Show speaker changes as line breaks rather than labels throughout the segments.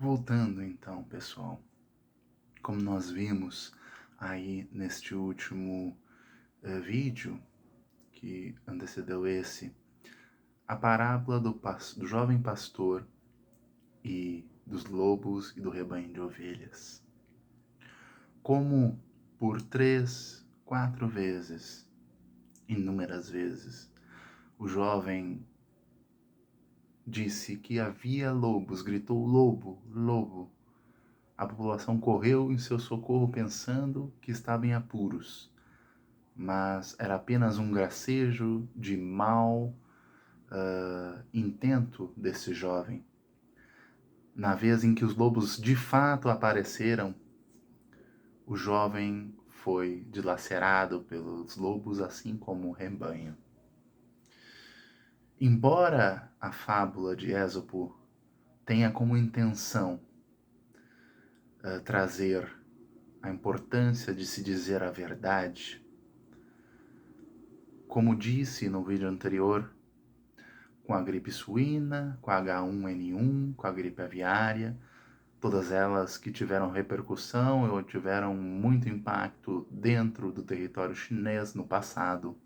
Voltando então, pessoal, como nós vimos aí neste último vídeo que antecedeu esse, a parábola do jovem pastor e dos lobos e do rebanho de ovelhas. Como por 3, 4 vezes, inúmeras vezes, o jovem disse que havia lobos, gritou lobo, lobo. A população correu em seu socorro pensando que estava em apuros, mas era apenas um gracejo de mau intento desse jovem. Na vez em que os lobos de fato apareceram, o jovem foi dilacerado pelos lobos, assim como o rebanho. Embora a fábula de Ésopo tenha como intenção trazer a importância de se dizer a verdade, como disse no vídeo anterior, com a gripe suína, com a H1N1, com a gripe aviária, todas elas que tiveram repercussão ou tiveram muito impacto dentro do território chinês no passado,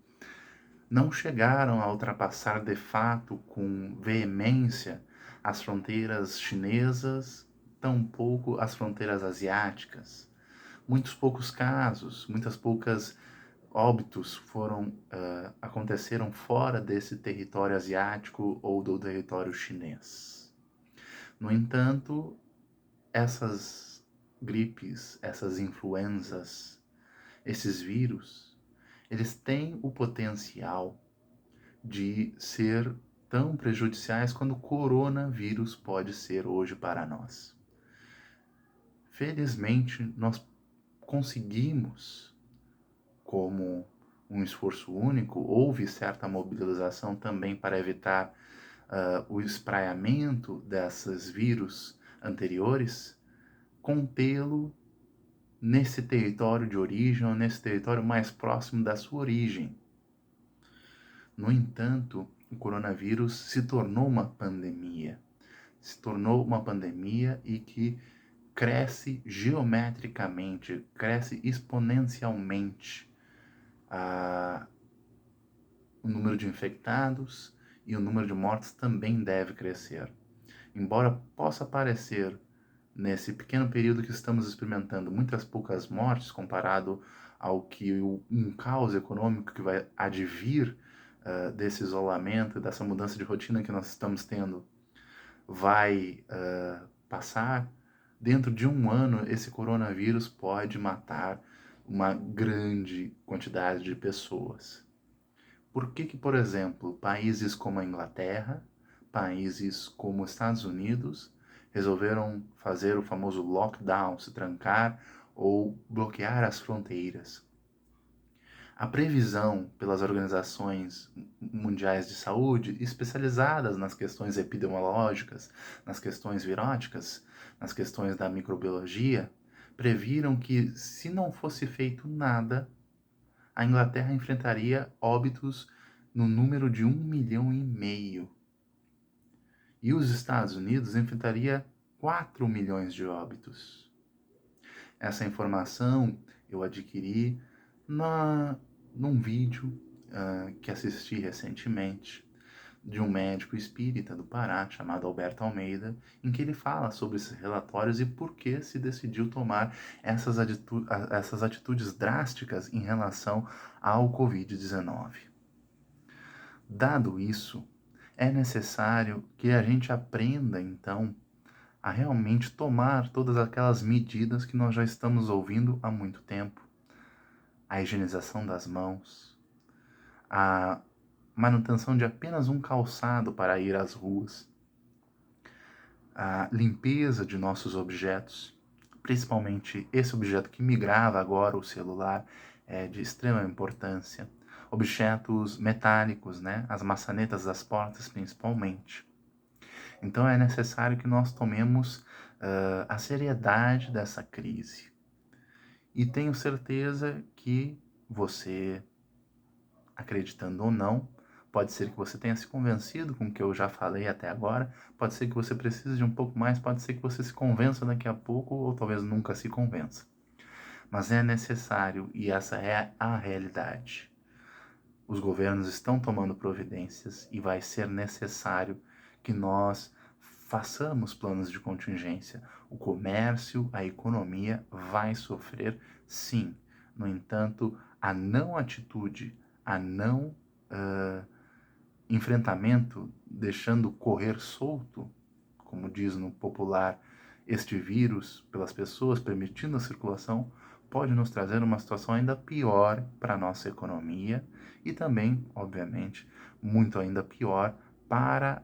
não chegaram a ultrapassar de fato com veemência as fronteiras chinesas, tampouco as fronteiras asiáticas. Muitos poucos casos, muitas poucas óbitos aconteceram fora desse território asiático ou do território chinês. No entanto, essas gripes, essas influenzas, esses vírus, eles têm o potencial de ser tão prejudiciais quanto o coronavírus pode ser hoje para nós. Felizmente, nós conseguimos, como um esforço único, houve certa mobilização também para evitar o espraiamento desses vírus anteriores, contê-lo nesse território de origem ou nesse território mais próximo da sua origem. No entanto, o coronavírus se tornou uma pandemia. Se tornou uma pandemia e que cresce geometricamente, cresce exponencialmente o número de infectados e o número de mortes também deve crescer. Embora possa parecer, nesse pequeno período que estamos experimentando, muitas poucas mortes comparado ao que um caos econômico que vai advir desse isolamento, dessa mudança de rotina que nós estamos tendo, vai passar, dentro de um ano esse coronavírus pode matar uma grande quantidade de pessoas. Por que, por exemplo, países como a Inglaterra, países como os Estados Unidos, resolveram fazer o famoso lockdown, se trancar ou bloquear as fronteiras? A previsão pelas organizações mundiais de saúde, especializadas nas questões epidemiológicas, nas questões viróticas, nas questões da microbiologia, previram que, se não fosse feito nada, a Inglaterra enfrentaria óbitos no número de 1,5 milhão. E os Estados Unidos enfrentaria 4 milhões de óbitos. Essa informação eu adquiri num vídeo que assisti recentemente de um médico espírita do Pará, chamado Alberto Almeida, em que ele fala sobre esses relatórios e por que se decidiu tomar essas atitudes drásticas em relação ao Covid-19. Dado isso, é necessário que a gente aprenda, então, a realmente tomar todas aquelas medidas que nós já estamos ouvindo há muito tempo. A higienização das mãos, a manutenção de apenas um calçado para ir às ruas, a limpeza de nossos objetos, principalmente esse objeto que me grava agora, o celular, é de extrema importância. Objetos metálicos, né? As maçanetas das portas principalmente. Então é necessário que nós tomemos a seriedade dessa crise. E tenho certeza que você, acreditando ou não, Pode ser que você tenha se convencido com o que eu já falei até agora, pode ser que você precise de um pouco mais, pode ser que você se convença daqui a pouco ou talvez nunca se convença. Mas é necessário e essa é a realidade. Os governos estão tomando providências e vai ser necessário que nós façamos planos de contingência. O comércio, a economia vai sofrer, sim. No entanto, a não atitude, a não enfrentamento, deixando correr solto, como diz no popular, este vírus pelas pessoas, permitindo a circulação, pode nos trazer uma situação ainda pior para a nossa economia e também, obviamente, muito ainda pior para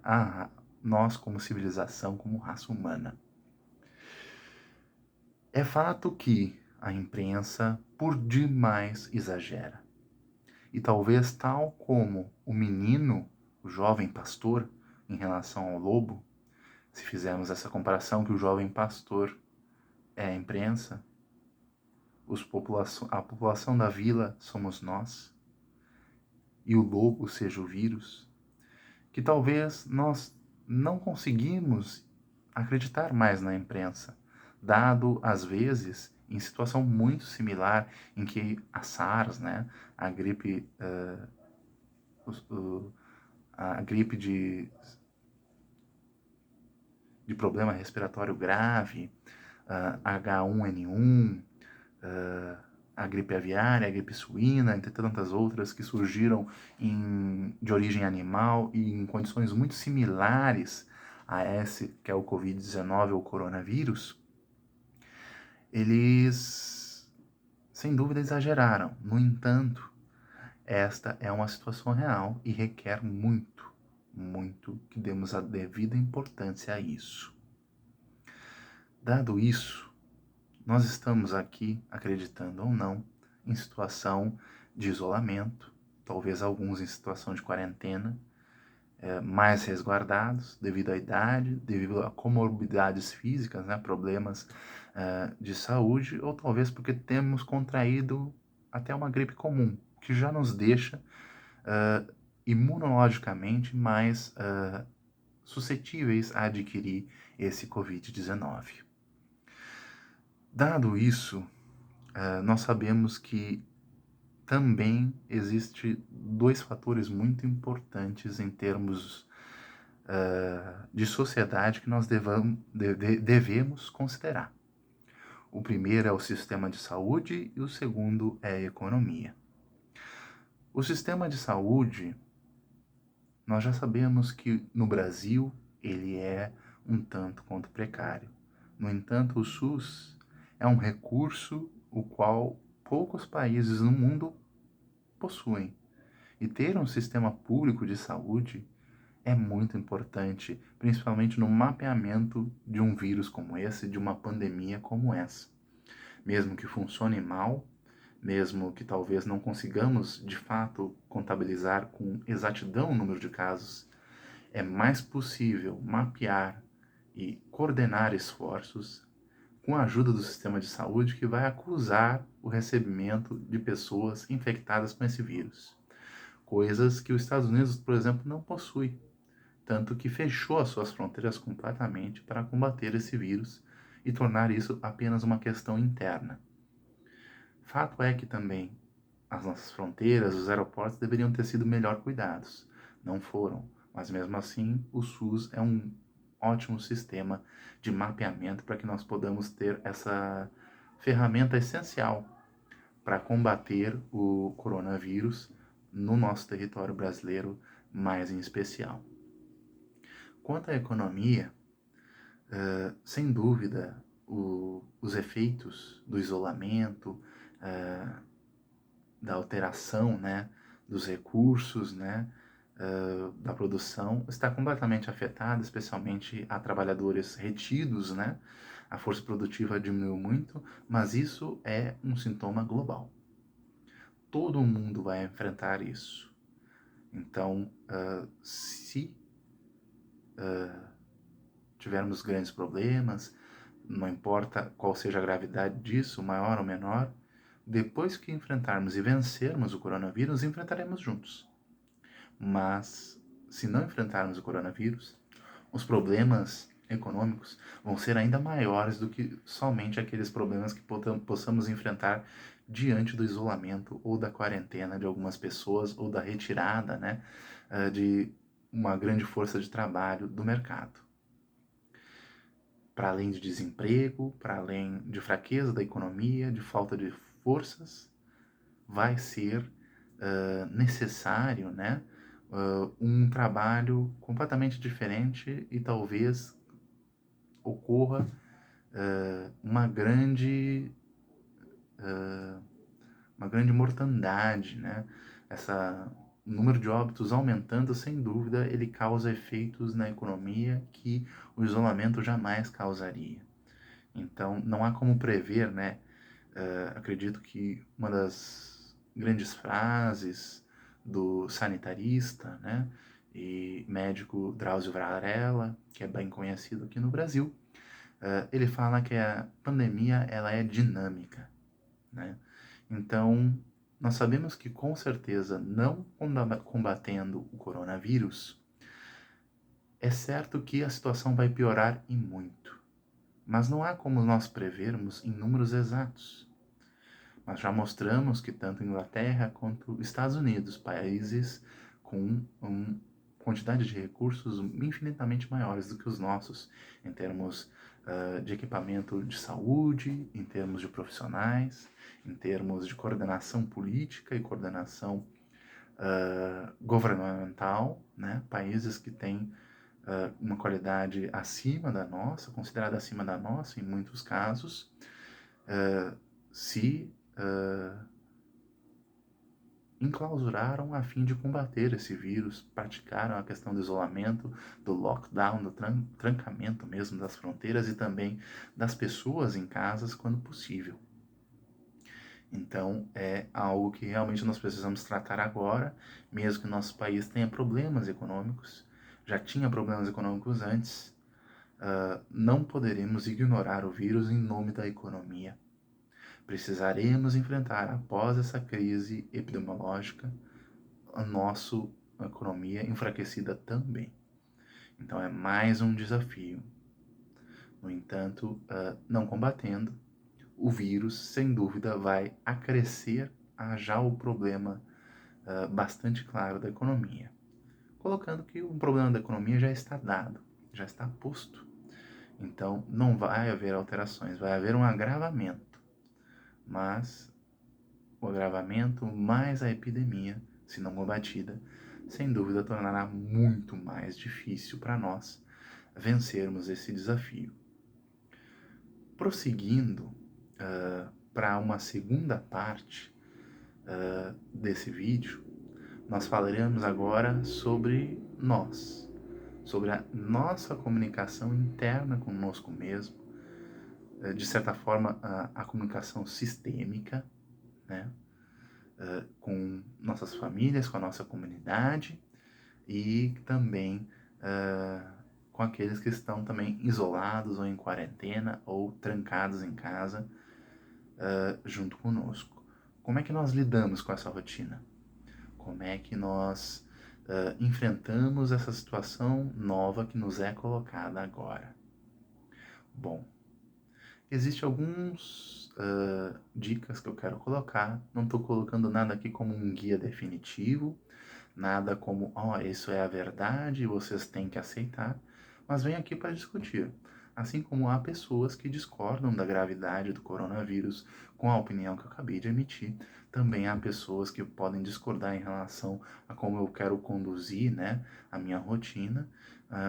nós como civilização, como raça humana. É fato que a imprensa, por demais, exagera. E talvez tal como o menino, o jovem pastor, em relação ao lobo, se fizermos essa comparação que o jovem pastor é a imprensa, a população da vila somos nós, e o lobo seja o vírus, que talvez nós não conseguimos acreditar mais na imprensa, dado, às vezes, em situação muito similar em que a SARS, né, a gripe, a gripe de problema respiratório grave, H1N1, a gripe aviária, a gripe suína, entre tantas outras que surgiram de origem animal e em condições muito similares a esse que é o Covid-19 ou coronavírus, eles, sem dúvida, exageraram. No entanto, esta é uma situação real e requer muito, muito que demos a devida importância a isso. Dado isso, nós estamos aqui, acreditando ou não, em situação de isolamento, talvez alguns em situação de quarentena, mais resguardados devido à idade, devido a comorbidades físicas, né, problemas de saúde, ou talvez porque temos contraído até uma gripe comum, que já nos deixa imunologicamente mais suscetíveis a adquirir esse Covid-19. Dado isso, nós sabemos que também existe dois fatores muito importantes em termos de sociedade que nós devemos considerar. O primeiro é o sistema de saúde e o segundo é a economia. O sistema de saúde, nós já sabemos que no Brasil ele é um tanto quanto precário. No entanto, o SUS é um recurso o qual poucos países no mundo possuem. E ter um sistema público de saúde é muito importante, principalmente no mapeamento de um vírus como esse, de uma pandemia como essa. Mesmo que funcione mal, mesmo que talvez não consigamos de fato contabilizar com exatidão o número de casos, é mais possível mapear e coordenar esforços com a ajuda do sistema de saúde que vai acusar o recebimento de pessoas infectadas com esse vírus. Coisas que os Estados Unidos, por exemplo, não possui, tanto que fechou as suas fronteiras completamente para combater esse vírus e tornar isso apenas uma questão interna. Fato é que também as nossas fronteiras, os aeroportos deveriam ter sido melhor cuidados. Não foram, mas mesmo assim o SUS é um ótimo sistema de mapeamento para que nós podamos ter essa ferramenta essencial para combater o coronavírus no nosso território brasileiro, mais em especial. Quanto à economia, sem dúvida, os efeitos do isolamento, da alteração, né, dos recursos, né, da produção, está completamente afetada, especialmente a trabalhadores retidos, né, a força produtiva diminuiu muito, mas isso é um sintoma global. Todo mundo vai enfrentar isso. Então, se tivermos grandes problemas, não importa qual seja a gravidade disso, maior ou menor, depois que enfrentarmos e vencermos o coronavírus, enfrentaremos juntos. Mas, se não enfrentarmos o coronavírus, os problemas econômicos vão ser ainda maiores do que somente aqueles problemas que possamos enfrentar diante do isolamento ou da quarentena de algumas pessoas ou da retirada, né, de uma grande força de trabalho do mercado. Para além de desemprego, para além de fraqueza da economia, de falta de forças, vai ser necessário, né, um trabalho completamente diferente e talvez ocorra uma grande mortandade, né? O número de óbitos aumentando, sem dúvida, ele causa efeitos na economia que o isolamento jamais causaria. Então, não há como prever, né? Acredito que uma das grandes frases do sanitarista, né, e médico Drauzio Varela, que é bem conhecido aqui no Brasil, ele fala que a pandemia ela é dinâmica, né? Então, nós sabemos que com certeza não combatendo o coronavírus, é certo que a situação vai piorar e muito. Mas não há como nós prevermos em números exatos. Nós já mostramos que tanto Inglaterra quanto Estados Unidos, países com uma quantidade de recursos infinitamente maiores do que os nossos, em termos de equipamento de saúde, em termos de profissionais, em termos de coordenação política e coordenação governamental, né? Países que têm uma qualidade acima da nossa, considerada acima da nossa em muitos casos, se enclausuraram a fim de combater esse vírus, praticaram a questão do isolamento, do lockdown, do trancamento mesmo das fronteiras e também das pessoas em casas quando possível. Então, é algo que realmente nós precisamos tratar agora, mesmo que nosso país tenha problemas econômicos, já tinha problemas econômicos antes, não poderemos ignorar o vírus em nome da economia. Precisaremos enfrentar, após essa crise epidemiológica, a nossa economia enfraquecida também. Então, é mais um desafio. No entanto, não combatendo, o vírus, sem dúvida, vai acrescer já o problema bastante claro da economia. Colocando que o problema da economia já está dado, já está posto. Então, não vai haver alterações, vai haver um agravamento. Mas o agravamento mais a epidemia, se não combatida, sem dúvida tornará muito mais difícil para nós vencermos esse desafio. Prosseguindo para uma segunda parte desse vídeo, nós falaremos agora sobre nós, sobre a nossa comunicação interna conosco mesmo, de certa forma a comunicação sistêmica, né? Com nossas famílias, com a nossa comunidade e também com aqueles que estão também isolados ou em quarentena ou trancados em casa junto conosco. Como é que nós lidamos com essa rotina? Como é que nós enfrentamos essa situação nova que nos é colocada agora? Bom, existem algumas dicas que eu quero colocar. Não estou colocando nada aqui como um guia definitivo, nada como, isso é a verdade e vocês têm que aceitar, mas venho aqui para discutir. Assim como há pessoas que discordam da gravidade do coronavírus com a opinião que eu acabei de emitir, também há pessoas que podem discordar em relação a como eu quero conduzir, né, a minha rotina.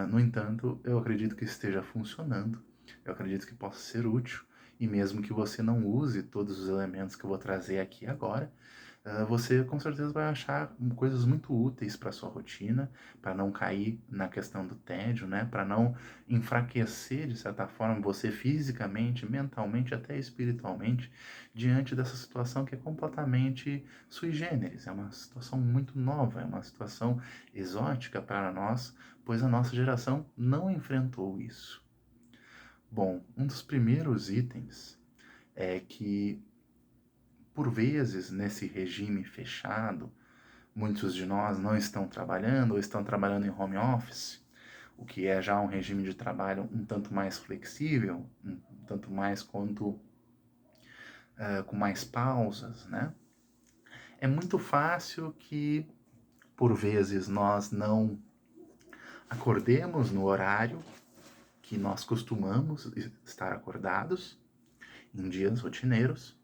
No entanto, eu acredito que esteja funcionando, eu acredito que possa ser útil, e mesmo que você não use todos os elementos que eu vou trazer aqui agora, você com certeza vai achar coisas muito úteis para sua rotina, para não cair na questão do tédio, né? Para não enfraquecer, de certa forma, você fisicamente, mentalmente, até espiritualmente, diante dessa situação que é completamente sui generis. É uma situação muito nova, é uma situação exótica para nós, pois a nossa geração não enfrentou isso. Bom, um dos primeiros itens é que, por vezes, nesse regime fechado, Muitos de nós não estão trabalhando ou estão trabalhando em home office, o que é já um regime de trabalho um tanto mais flexível, um tanto mais com mais pausas, né? É muito fácil que, por vezes, nós não acordemos no horário que nós costumamos estar acordados em dias rotineiros,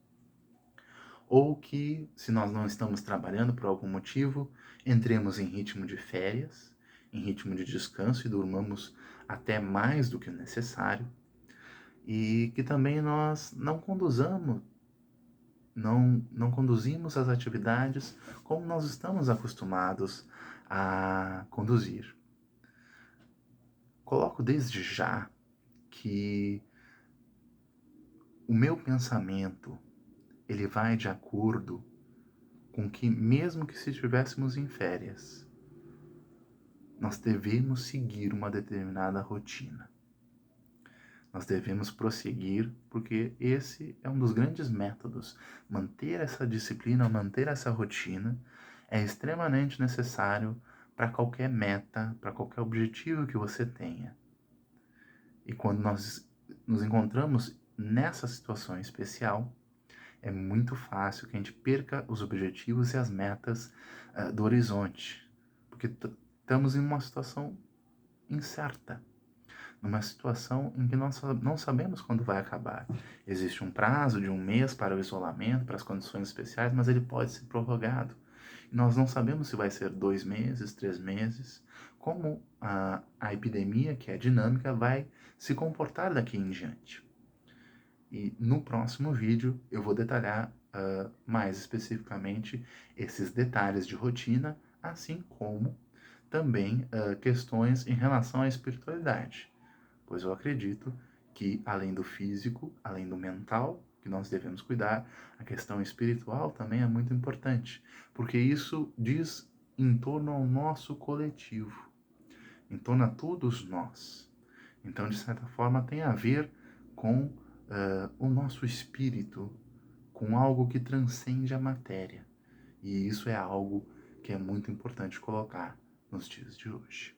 ou que, se nós não estamos trabalhando por algum motivo, entremos em ritmo de férias, em ritmo de descanso e durmamos até mais do que o necessário, e que também nós não conduzimos as atividades como nós estamos acostumados a conduzir. Coloco desde já que o meu pensamento ele vai de acordo com que, mesmo que se estivéssemos em férias, nós devemos seguir uma determinada rotina. Nós devemos prosseguir, porque esse é um dos grandes métodos. Manter essa disciplina, manter essa rotina é extremamente necessário para qualquer meta, para qualquer objetivo que você tenha. E quando nós nos encontramos nessa situação especial, é muito fácil que a gente perca os objetivos e as metas do horizonte, porque estamos em uma situação incerta, numa situação em que nós não sabemos quando vai acabar. Existe um prazo de 1 mês para o isolamento, para as condições especiais, mas ele pode ser prorrogado. E nós não sabemos se vai ser 2 meses, 3 meses, como a epidemia, que é dinâmica, vai se comportar daqui em diante. E no próximo vídeo eu vou detalhar mais especificamente esses detalhes de rotina, assim como também questões em relação à espiritualidade, pois eu acredito que além do físico, além do mental, que nós devemos cuidar, a questão espiritual também é muito importante, porque isso diz em torno ao nosso coletivo, em torno a todos nós. Então, de certa forma, tem a ver com o nosso espírito, com algo que transcende a matéria. E isso é algo que é muito importante colocar nos dias de hoje.